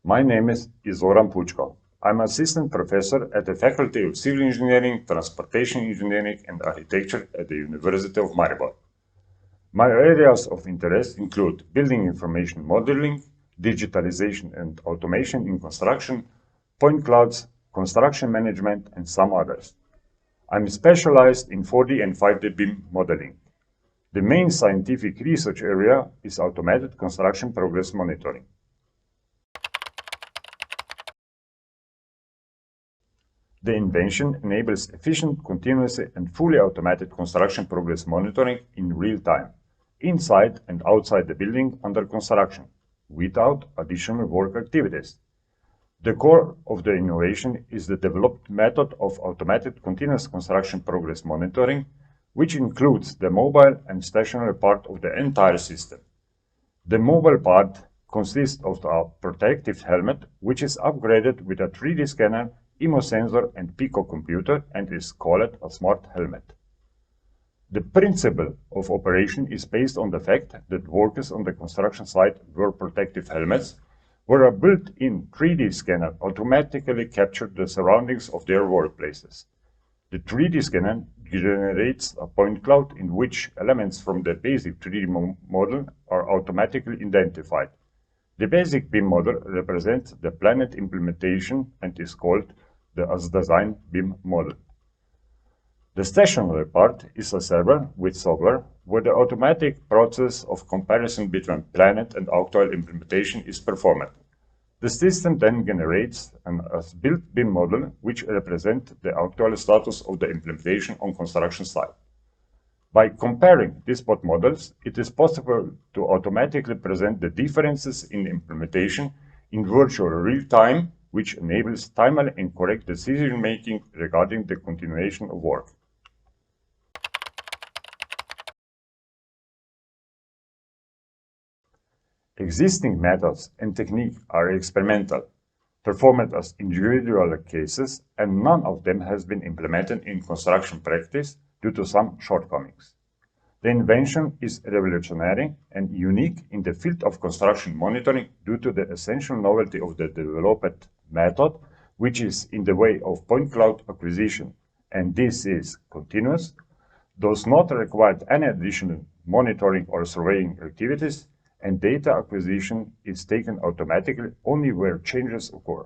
My name is Zoran Puchko. I'm assistant professor at the Faculty of Civil Engineering, Transportation Engineering and Architecture at the University of Maribor. My areas of interest include building information modeling, digitalization and automation in construction, point clouds, construction management, and some others. I'm specialized in 4D and 5D BIM modeling. The main scientific research area is automated construction progress monitoring. The invention enables efficient, continuous, and fully automated construction progress monitoring in real time, inside and outside the building under construction, without additional work activities. The core of the innovation is the developed method of automated continuous construction progress monitoring, which includes the mobile and stationary part of the entire system. The mobile part consists of a protective helmet, which is upgraded with a 3D scanner, IMO sensor, and Pico computer, and is called a smart helmet. The principle of operation is based on the fact that workers on the construction site wear protective helmets, where a built-in 3D scanner automatically captures the surroundings of their workplaces. The 3D scanner generates a point cloud in which elements from the basic 3D model are automatically identified. The basic BIM model represents the planned implementation and is called the as-designed BIM model. The stationary part is a server with software where the automatic process of comparison between planned and actual implementation is performed. The system then generates an as-built BIM model which represents the actual status of the implementation on construction site. By comparing these both models, it is possible to automatically present the differences in implementation in virtual real time, which enables timely and correct decision-making regarding the continuation of work. Existing methods and techniques are experimental, performed as individual cases, and none of them has been implemented in construction practice due to some shortcomings. The invention is revolutionary and unique in the field of construction monitoring due to the essential novelty of the developed method, which is in the way of point cloud acquisition, and this is continuous, does not require any additional monitoring or surveying activities, and data acquisition is taken automatically only where changes occur.